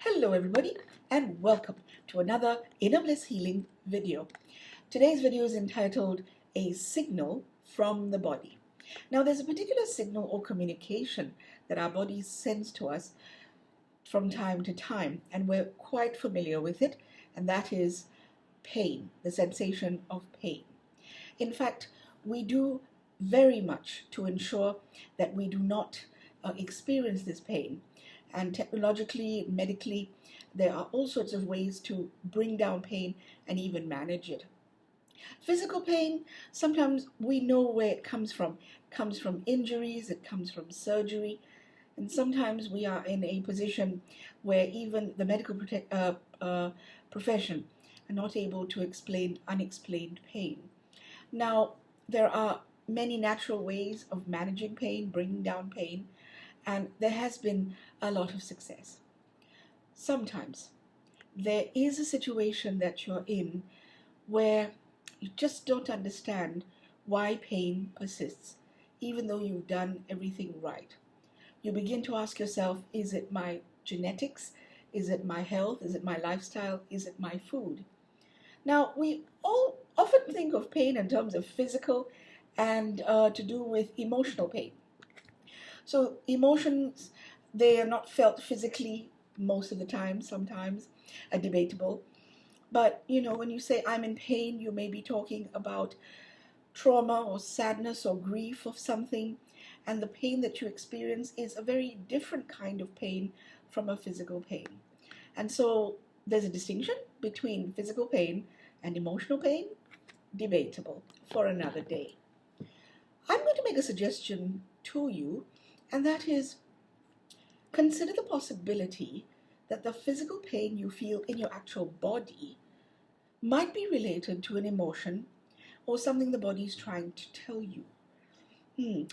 Hello everybody and welcome to another Inner Bliss Healing video. Today's video is entitled A Signal from the Body. Now there's a particular signal or communication that our body sends to us from time to time, and we're quite familiar with it, and that is pain, the sensation of pain. In fact, we do very much to ensure that we do not experience this pain. And technologically, medically, there are all sorts of ways to bring down pain and even manage it. Physical pain, sometimes we know where it comes from. It comes from injuries, it comes from surgery, and sometimes we are in a position where even the medical profession are not able to explain unexplained pain. Now, there are many natural ways of managing pain, bringing down pain, and there has been a lot of success. Sometimes there is a situation that you're in where you just don't understand why pain persists, even though you've done everything right. You begin to ask yourself, is it my genetics? Is it my health? Is it my lifestyle? Is it my food? Now, we all often think of pain in terms of physical and to do with emotional pain. So emotions, they are not felt physically most of the time, sometimes are debatable. But, when you say I'm in pain, you may be talking about trauma or sadness or grief of something. And the pain that you experience is a very different kind of pain from a physical pain. And so there's a distinction between physical pain and emotional pain, debatable for another day. I'm going to make a suggestion to you, and that is, consider the possibility that the physical pain you feel in your actual body might be related to an emotion or something the body is trying to tell you.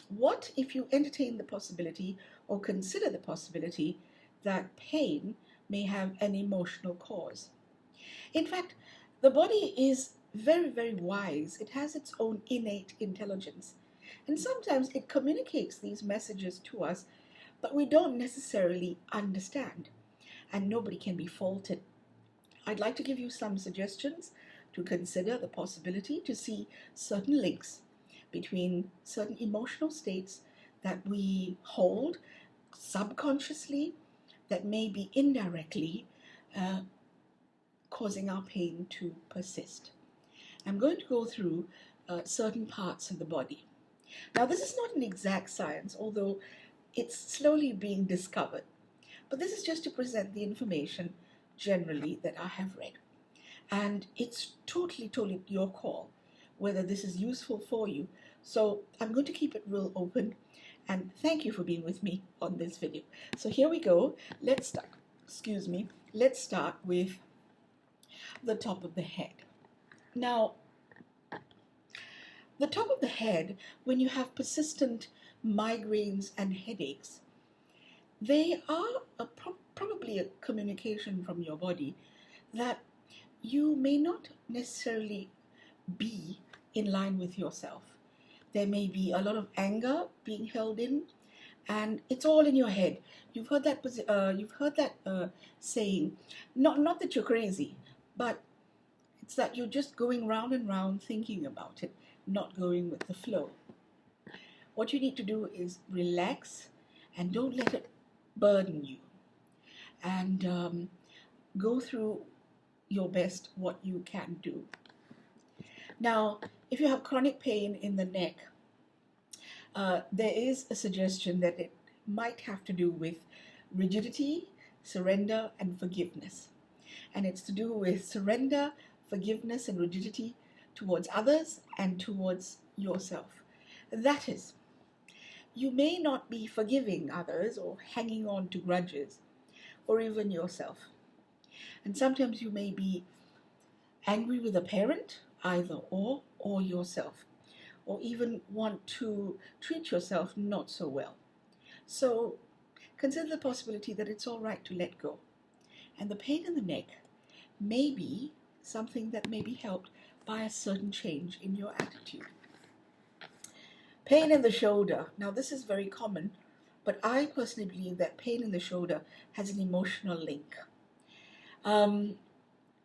What if you entertain the possibility or consider the possibility that pain may have an emotional cause? In fact, the body is very, very wise. It has its own innate intelligence. And sometimes it communicates these messages to us, but we don't necessarily understand. And nobody can be faulted. I'd like to give you some suggestions to consider the possibility to see certain links between certain emotional states that we hold subconsciously that may be indirectly causing our pain to persist. I'm going to go through certain parts of the body. Now, this is not an exact science, although it's slowly being discovered. But this is just to present the information generally that I have read. And it's totally your call whether this is useful for you. So I'm going to keep it real open. And thank you for being with me on this video. So here we go. Let's start. Let's start with the top of the head. Now, the top of the head, when you have persistent migraines and headaches, they are probably a communication from your body that you may not necessarily be in line with yourself. There may be a lot of anger being held in, and it's all in your head. You've heard that saying, not that you're crazy, but it's that you're just going round and round thinking about it, not going with the flow. What you need to do is relax and don't let it burden you, and go through your best what you can do. Now, if you have chronic pain in the neck, there is a suggestion that it might have to do with rigidity, surrender, and forgiveness. And it's to do with surrender, forgiveness, and rigidity towards others and towards yourself. That is, you may not be forgiving others or hanging on to grudges, or even yourself. And sometimes you may be angry with a parent, either or yourself, or even want to treat yourself not so well. So consider the possibility that it's all right to let go. And the pain in the neck may be something that may be helped by a certain change in your attitude. Pain in the shoulder. Now, this is very common, but I personally believe that pain in the shoulder has an emotional link. Um,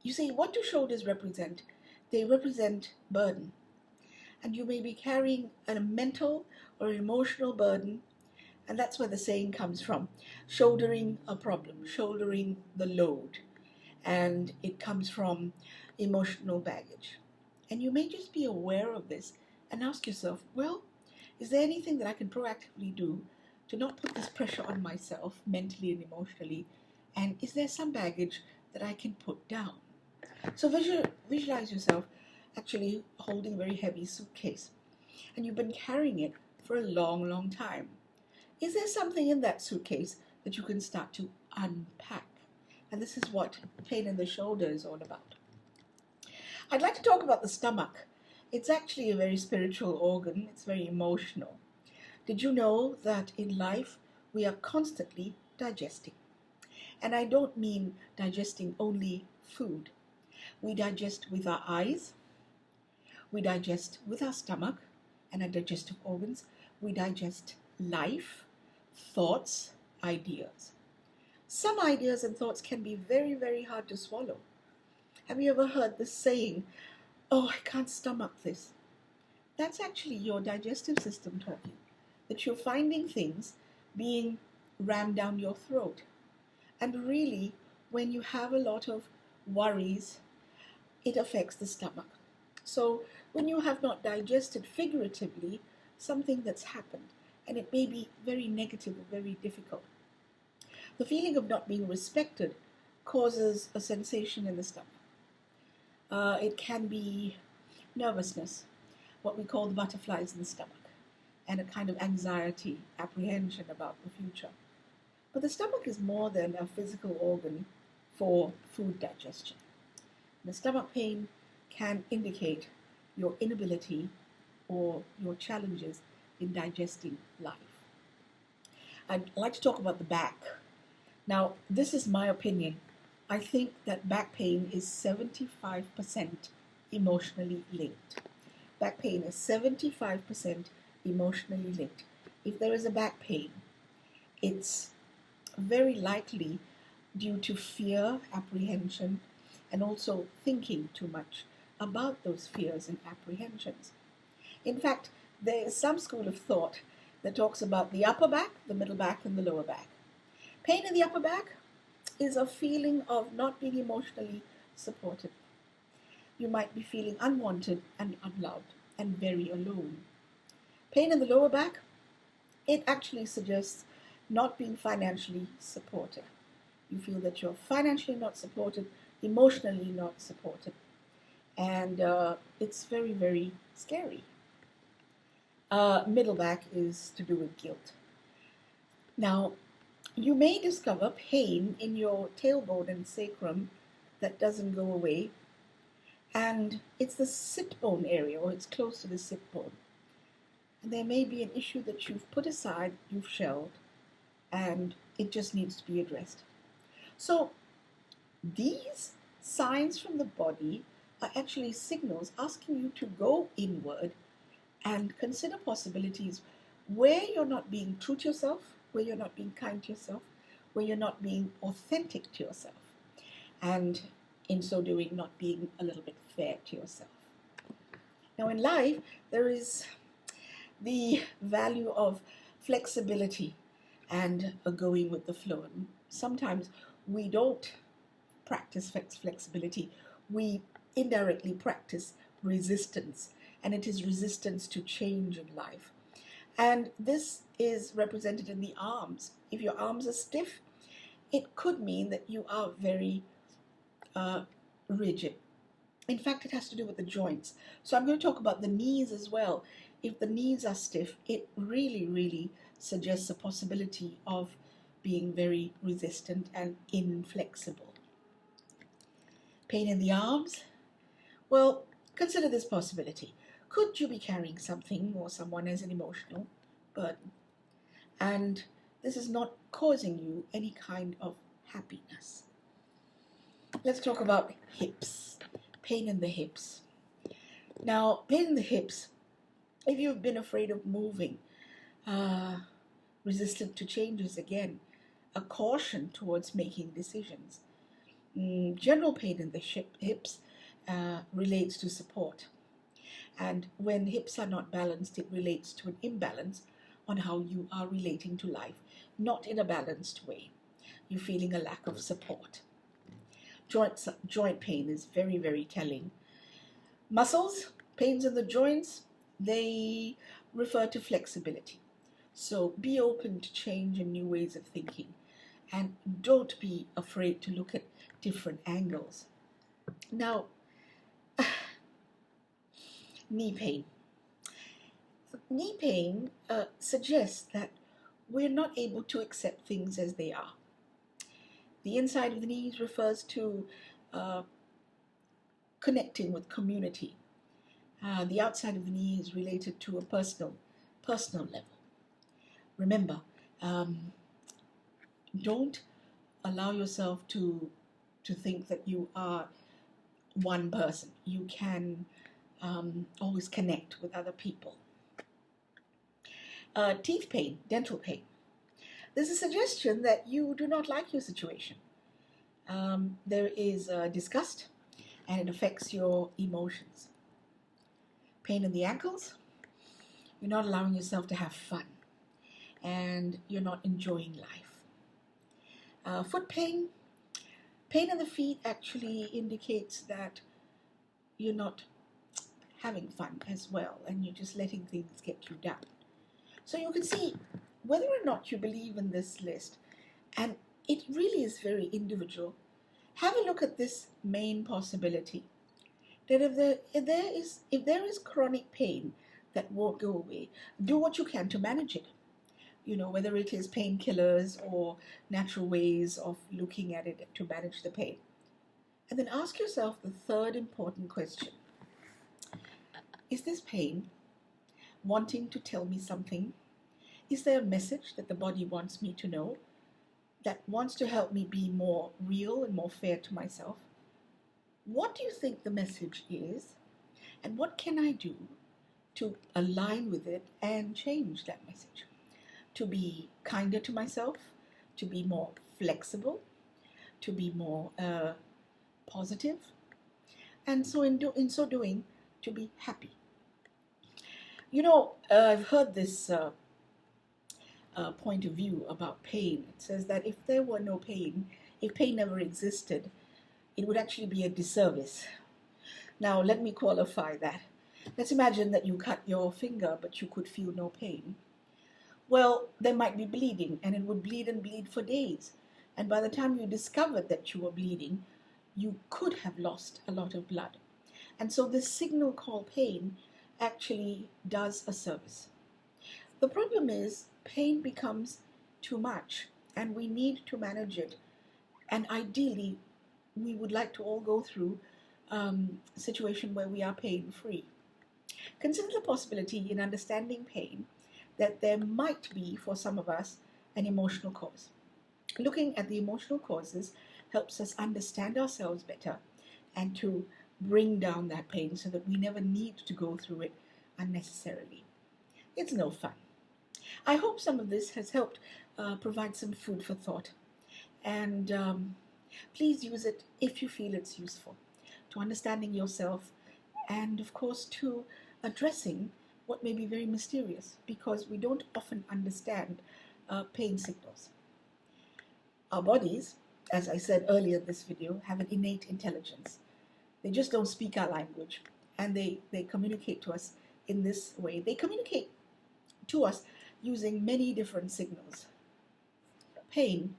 you see, what do shoulders represent? They represent burden. And you may be carrying a mental or emotional burden, and that's where the saying comes from, shouldering a problem, shouldering the load. And it comes from emotional baggage. And you may just be aware of this and ask yourself, well, is there anything that I can proactively do to not put this pressure on myself mentally and emotionally? And is there some baggage that I can put down? So visualize yourself actually holding a very heavy suitcase, and you've been carrying it for a long, long time. Is there something in that suitcase that you can start to unpack? And this is what pain in the shoulder is all about. I'd like to talk about the stomach. It's actually a very spiritual organ. It's very emotional. Did you know that in life we are constantly digesting? And I don't mean digesting only food. We digest with our eyes, we digest with our stomach and our digestive organs, we digest life, thoughts, ideas. Some ideas and thoughts can be very, very hard to swallow. Have you ever heard the saying, oh, I can't stomach this? That's actually your digestive system talking, that you're finding things being rammed down your throat. And really, when you have a lot of worries, it affects the stomach. So when you have not digested figuratively something that's happened, and it may be very negative or very difficult, the feeling of not being respected causes a sensation in the stomach. It can be nervousness, what we call the butterflies in the stomach, and a kind of anxiety, apprehension about the future. But the stomach is more than a physical organ for food digestion. The stomach pain can indicate your inability or your challenges in digesting life. I'd like to talk about the back. Now, this is my opinion. I think that back pain is 75% emotionally linked. Back pain is 75% emotionally linked. If there is a back pain, it's very likely due to fear, apprehension, and also thinking too much about those fears and apprehensions. In fact, there is some school of thought that talks about the upper back, the middle back, and the lower back. Pain in the upper back is a feeling of not being emotionally supported. You might be feeling unwanted and unloved and very alone. Pain in the lower back, it actually suggests not being financially supported. You feel that you're financially not supported, emotionally not supported. And it's very, very scary. Middle back is to do with guilt. Now, you may discover pain in your tailbone and sacrum that doesn't go away. And it's the sit bone area, or it's close to the sit bone. And there may be an issue that you've put aside, you've shelved, and it just needs to be addressed. So these signs from the body are actually signals asking you to go inward and consider possibilities where you're not being true to yourself, where you're not being kind to yourself, where you're not being authentic to yourself, and in so doing, not being a little bit fair to yourself. Now, in life, there is the value of flexibility and going with the flow. And sometimes we don't practice flexibility. We indirectly practice resistance, and it is resistance to change in life. And this is represented in the arms. If your arms are stiff, it could mean that you are very rigid. In fact, it has to do with the joints. So I'm going to talk about the knees as well. If the knees are stiff, it really, really suggests a possibility of being very resistant and inflexible. Pain in the arms? Well, consider this possibility. Could you be carrying something or someone as an emotional burden? And this is not causing you any kind of happiness. Let's talk about hips. Pain in the hips. Now, pain in the hips, if you've been afraid of moving, resistant to changes again, a caution towards making decisions. General pain in the hips relates to support. And when hips are not balanced, it relates to an imbalance on how you are relating to life, not in a balanced way. You're feeling a lack of support. Joint pain is very, very telling. Muscles, pains in the joints, they refer to flexibility. So be open to change and new ways of thinking. And don't be afraid to look at different angles. Now, knee pain. Knee pain suggests that we're not able to accept things as they are. The inside of the knees refers to connecting with community. The outside of the knee is related to a personal level. Remember, don't allow yourself to think that you are one person. You can always connect with other people. Teeth pain, dental pain. There's a suggestion that you do not like your situation. There is disgust, and it affects your emotions. Pain in the ankles, you're not allowing yourself to have fun, and you're not enjoying life. Foot pain, pain in the feet actually indicates that you're not having fun as well, and you're just letting things get you down. So you can see whether or not you believe in this list, and it really is very individual. Have a look at this main possibility, that if there is chronic pain that won't go away, do what you can to manage it. You know, whether it is painkillers or natural ways of looking at it to manage the pain. And then ask yourself the third important question. Is this pain wanting to tell me something? Is there a message that the body wants me to know, that wants to help me be more real and more fair to myself? What do you think the message is? And what can I do to align with it and change that message? To be kinder to myself, to be more flexible, to be more positive, and so in so doing, to be happy. You know, I've heard this point of view about pain. It says that if there were no pain, if pain never existed, it would actually be a disservice. Now, let me qualify that. Let's imagine that you cut your finger, but you could feel no pain. Well, there might be bleeding, and it would bleed and bleed for days. And by the time you discovered that you were bleeding, you could have lost a lot of blood. And so this signal called pain actually does a service. The problem is pain becomes too much, and we need to manage it. And ideally, we would like to all go through a situation where we are pain-free. Consider the possibility in understanding pain that there might be, for some of us, an emotional cause. Looking at the emotional causes helps us understand ourselves better and to bring down that pain so that we never need to go through it unnecessarily. It's no fun. I hope some of this has helped provide some food for thought. And please use it if you feel it's useful to understanding yourself, and of course to addressing what may be very mysterious, because we don't often understand pain signals. Our bodies, as I said earlier in this video, have an innate intelligence. They just don't speak our language, and they communicate to us in this way. They communicate to us using many different signals. Pain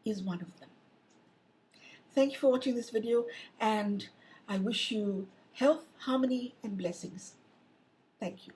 is one of them. Thank you for watching this video, and I wish you health, harmony, and blessings. Thank you.